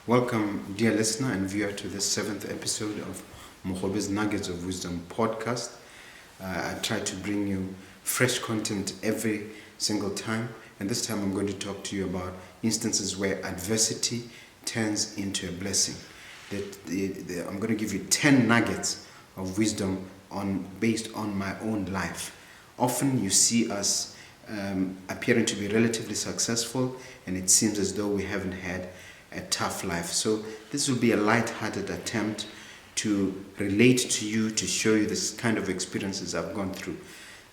Welcome, dear listener and viewer, to this 7th episode of Mogobe's Nuggets of Wisdom podcast. I try to bring you fresh content every single time, and this time I'm going to talk to you about instances where adversity turns into a blessing. I'm going to give you 10 nuggets of wisdom based on my own life. Often you see us appearing to be relatively successful, and it seems as though we haven't had a tough life. So this will be a light-hearted attempt to relate to you, to show you this kind of experiences I've gone through.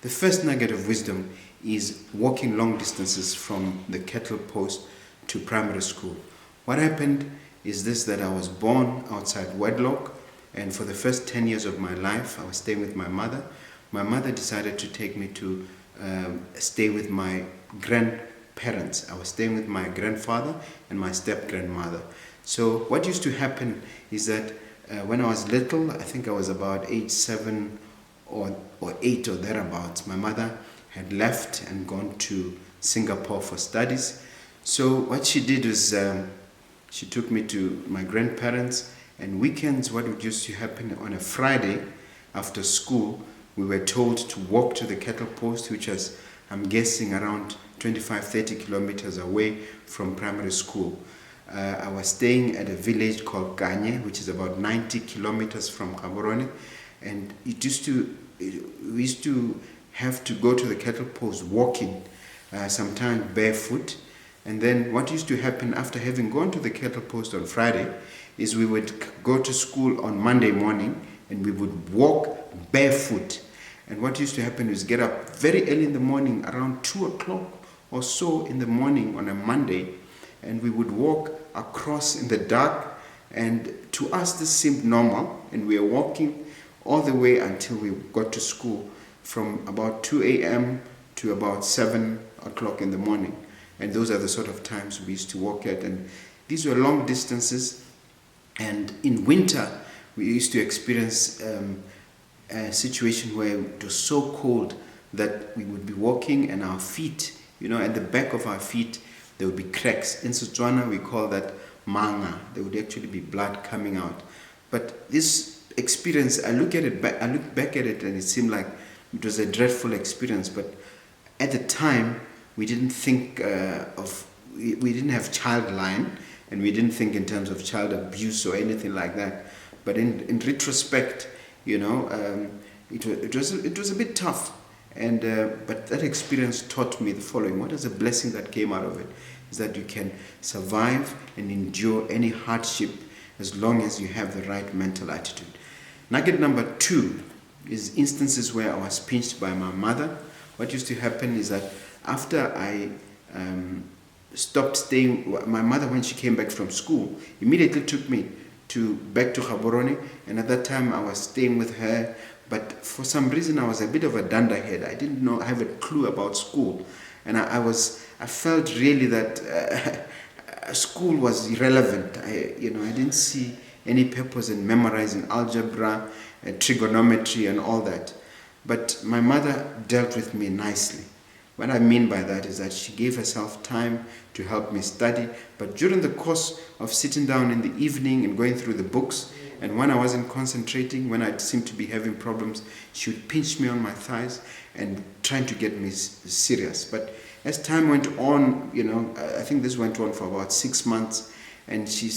The first nugget of wisdom is walking long distances from the kettle post to primary school. What happened is this, that I was born outside wedlock, and for the first 10 years of my life I was staying with my mother. My mother decided to take me to stay with my grandparents. I was staying with my grandfather and my step-grandmother. So what used to happen is that when I was little, I think I was about age 7 or 8 or thereabouts, my mother had left and gone to Singapore for studies. So what she did was she took me to my grandparents, and weekends, what would used to happen on a Friday after school, we were told to walk to the kettle post, which was, I'm guessing, around 25-30 kilometers away from primary school. I was staying at a village called Kanye, which is about 90 kilometers from Gaborone, and we used to have to go to the kettle post walking, sometimes barefoot. And then what used to happen after having gone to the kettle post on Friday is we would go to school on Monday morning and we would walk barefoot. And what used to happen is get up very early in the morning, around 2 o'clock or so in the morning on a Monday, and we would walk across in the dark. And to us this seemed normal, and we were walking all the way until we got to school, from about 2 a.m. to about 7 o'clock in the morning. And those are the sort of times we used to walk at, and these were long distances. And in winter we used to experience a situation where it was so cold that we would be walking and our feet, at the back of our feet there would be cracks. In Setswana we call that manga. There would actually be blood coming out. But this experience, I look back at it and it seemed like it was a dreadful experience. But at the time we didn't think we didn't have child line, and we didn't think in terms of child abuse or anything like that. But in retrospect, it was a bit tough, and but that experience taught me the following. What is a blessing that came out of it is that you can survive and endure any hardship as long as you have the right mental attitude. Nugget number 2 is instances where I was pinched by my mother. What used to happen is that after I stopped staying, my mother, when she came back from school, immediately took me back to Gaborone, and at that time I was staying with her. But for some reason I was a bit of a dunderhead. I didn't have a clue about school, and I felt really that school was irrelevant. I didn't see any purpose in memorizing algebra, trigonometry and all that. But my mother dealt with me nicely. What I mean by that is that she gave herself time to help me study, but during the course of sitting down in the evening and going through the books, and when I wasn't concentrating, when I seemed to be having problems, she would pinch me on my thighs and trying to get me serious. But as time went on, I think this went on for about 6 months, and she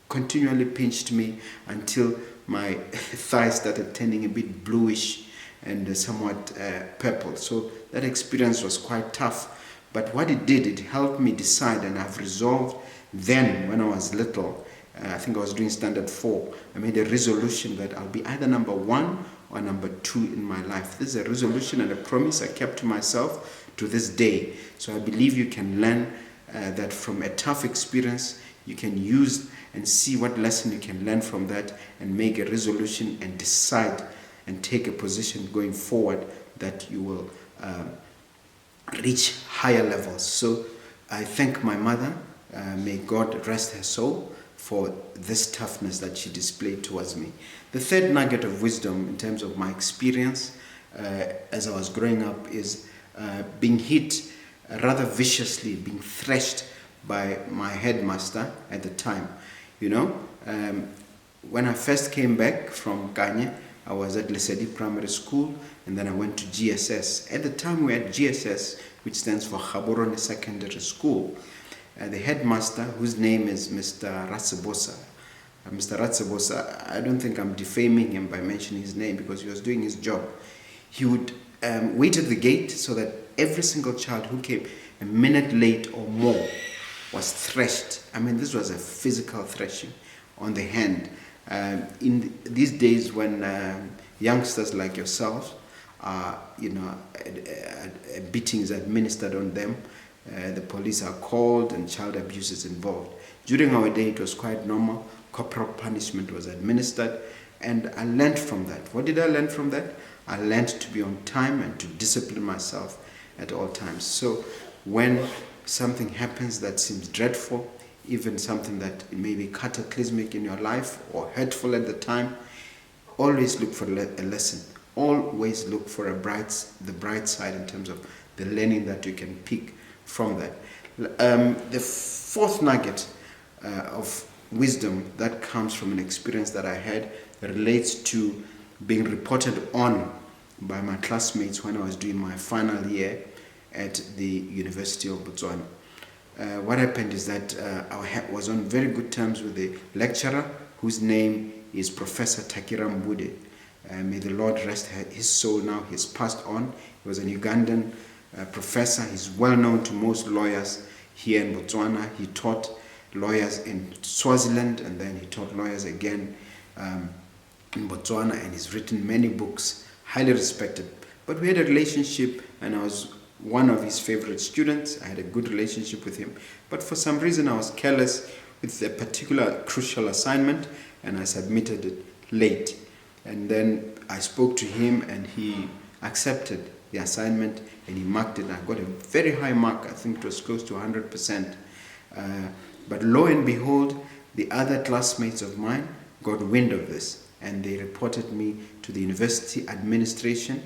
continually pinched me until my thighs started turning a bit bluish and somewhat purple. So that experience was quite tough. But what it did, it helped me decide, and I've resolved then, when I was little, I think I was doing standard 4, I made a resolution that I'll be either number 1 or number 2 in my life. This is a resolution and a promise I kept to myself to this day. So I believe you can learn that from a tough experience. You can use and see what lesson you can learn from that, and make a resolution and decide and take a position going forward that you will reach higher levels. So I thank my mother, may God rest her soul, for this toughness that she displayed towards me. The third nugget of wisdom in terms of my experience as I was growing up is being hit rather viciously, being thrashed by my headmaster at the time. When I first came back from Kanye, I was at Lesedi Primary School, and then I went to GSS. At the time we had GSS, which stands for Gaborone Secondary School. The headmaster, whose name is Mr. Ratsebosa. Mr. Ratsebosa, I don't think I'm defaming him by mentioning his name because he was doing his job. He would wait at the gate so that every single child who came a minute late or more was thrashed. This was a physical thrashing on the hand. In these days when youngsters like yourself are, a beating is administered on them, the police are called and child abuse is involved. During our day, it was quite normal. Corporal punishment was administered, and I learned from that. What did I learn from that? I learned to be on time and to discipline myself at all times. So when something happens that seems dreadful, even something that may be cataclysmic in your life or hurtful at the time, always look for a lesson. Always look for the bright side in terms of the learning that you can pick from that. The fourth nugget of wisdom that comes from an experience that I had relates to being reported on by my classmates when I was doing my final year at the University of Botswana. What happened is that I was on very good terms with the lecturer, whose name is Professor Takira Mbude. May the Lord rest his soul now. He's passed on. He was an Ugandan professor. He's well known to most lawyers here in Botswana. He taught lawyers in Swaziland, and then he taught lawyers again in Botswana, and he's written many books, highly respected. But we had a relationship, and I was one of his favorite students. I had a good relationship with him, but for some reason I was careless with a particular crucial assignment, and I submitted it late. And then I spoke to him, and he accepted the assignment, and he marked it, and I got a very high mark. I think it was close to 100%. But lo and behold, the other classmates of mine got wind of this, and they reported me to the university administration.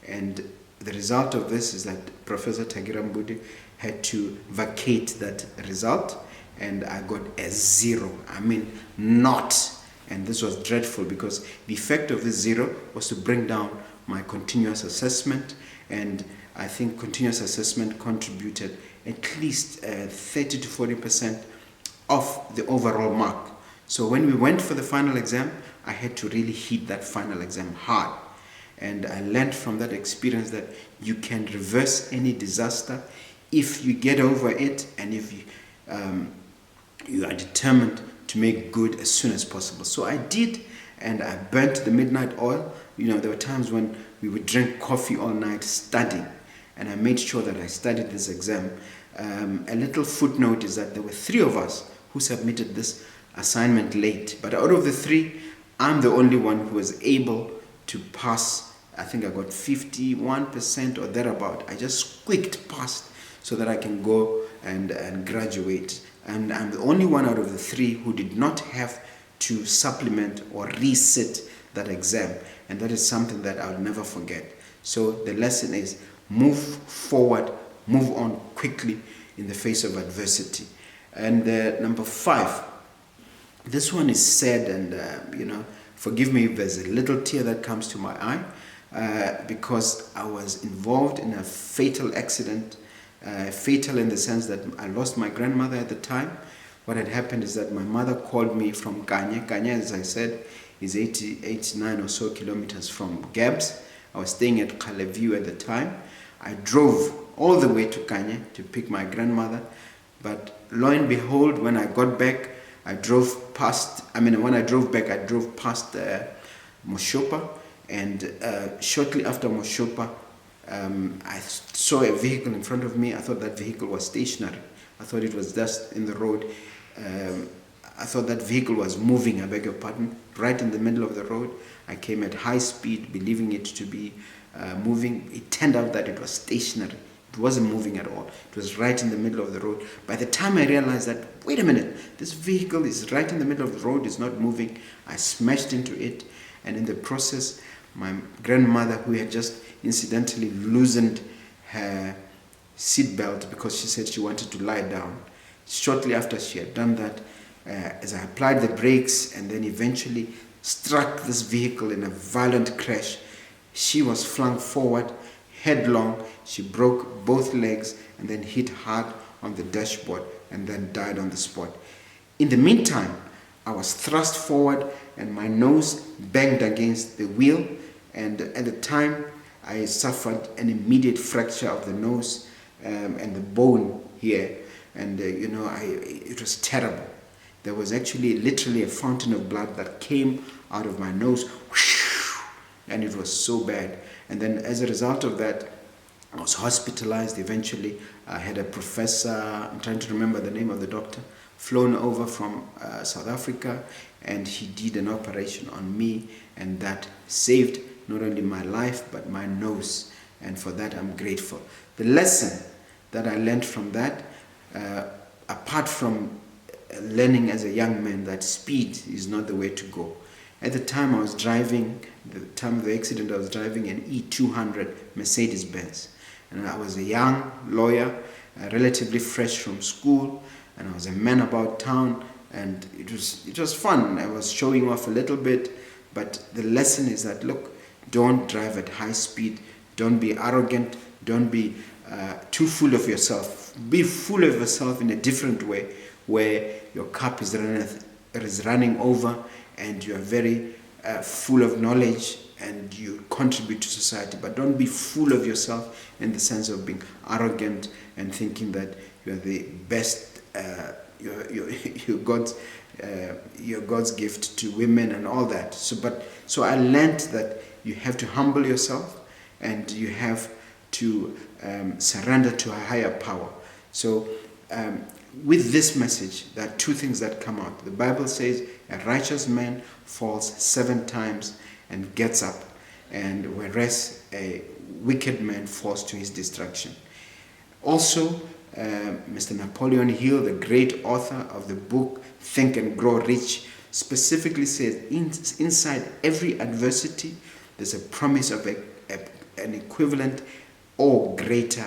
And the result of this is that Professor Tagira Mbude had to vacate that result, and I got a 0. Not. And this was dreadful because the effect of this 0 was to bring down my continuous assessment, and I think continuous assessment contributed at least 30 to 40% of the overall mark. So when we went for the final exam, I had to really hit that final exam hard. And I learned from that experience that you can reverse any disaster if you get over it, and if you are determined to make good as soon as possible. So I did, and I burnt the midnight oil. There were times when we would drink coffee all night studying, and I made sure that I studied this exam. A little footnote is that there were 3 of us who submitted this assignment late, but out of the 3, I'm the only one who was able to pass. I think I got 51% or thereabout. I just squeaked past so that I can go and graduate. And I'm the only one out of the 3 who did not have to supplement or resit that exam. And that is something that I'll never forget. So the lesson is move forward, move on quickly in the face of adversity. And number 5, this one is sad, and forgive me if there's a little tear that comes to my eye, because I was involved in a fatal accident. Fatal in the sense that I lost my grandmother at the time. What had happened is that my mother called me from Kanye. Kanye, as I said, is 89 or so kilometers from Gabs. I was staying at Kaleview at the time. I drove all the way to Kanye to pick my grandmother. But lo and behold, when I got back, I drove past Moshopa, and shortly after Moshopa, I saw a vehicle in front of me. I thought that vehicle was stationary. I thought it was just in the road. I thought that vehicle was moving, I beg your pardon, right in the middle of the road. I came at high speed, believing it to be moving. It turned out that it was stationary. It wasn't moving at all. It was right in the middle of the road. By the time I realized that, wait a minute, this vehicle is right in the middle of the road, it's not moving, I smashed into it, and in the process, my grandmother, who had just incidentally loosened her seatbelt because she said she wanted to lie down, shortly after she had done that, as I applied the brakes and then eventually struck this vehicle in a violent crash, she was flung forward, headlong. She broke both legs and then hit hard on the dashboard and then died on the spot. In the meantime, I was thrust forward and my nose banged against the wheel, and at the time I suffered an immediate fracture of the nose and the bone here, and it was terrible. There was actually literally a fountain of blood that came out of my nose, and it was so bad. And then as a result of that, I was hospitalized eventually. I had a professor, I'm trying to remember the name of the doctor, flown over from South Africa, and he did an operation on me, and that saved not only my life but my nose, and for that I'm grateful. The lesson that I learned from that, apart from learning as a young man that speed is not the way to go. At the time I was driving, the time of the accident, I was driving an E200 Mercedes-Benz, and I was a young lawyer, relatively fresh from school, and I was a man about town, and it was fun. I was showing off a little bit, but the lesson is that, look, don't drive at high speed, don't be arrogant, don't be too full of yourself. Be full of yourself in a different way, where your cup is running over and you are very full of knowledge and you contribute to society. But don't be full of yourself in the sense of being arrogant and thinking that you are the best, you're God's gift to women and all that. So I learned that you have to humble yourself and you have to surrender to a higher power. So with this message, there are two things that come out. The Bible says a righteous man falls 7 times and gets up, and whereas a wicked man falls to his destruction. Also, Mr. Napoleon Hill, the great author of the book Think and Grow Rich, specifically says inside every adversity there's a promise of an equivalent or greater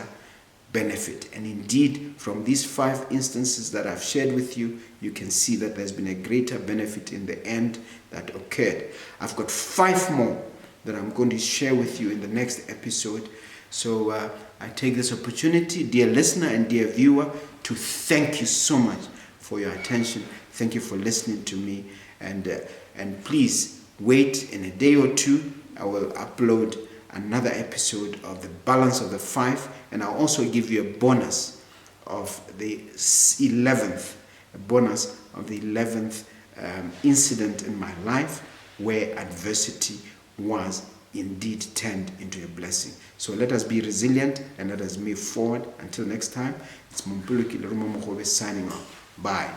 benefit. And indeed, from these 5 instances that I've shared with you, you can see that there's been a greater benefit in the end that occurred. I've got 5 more that I'm going to share with you in the next episode. So I take this opportunity, dear listener and dear viewer, to thank you so much for your attention. Thank you for listening to me. And please wait, in a day or 2, I will upload another episode of the balance of the 5, and I'll also give you a bonus of the 11th, incident in my life where adversity was indeed turned into a blessing. So let us be resilient and let us move forward. Until next time, it's Mompoloki, Lerumo, Mogobe signing off. Bye.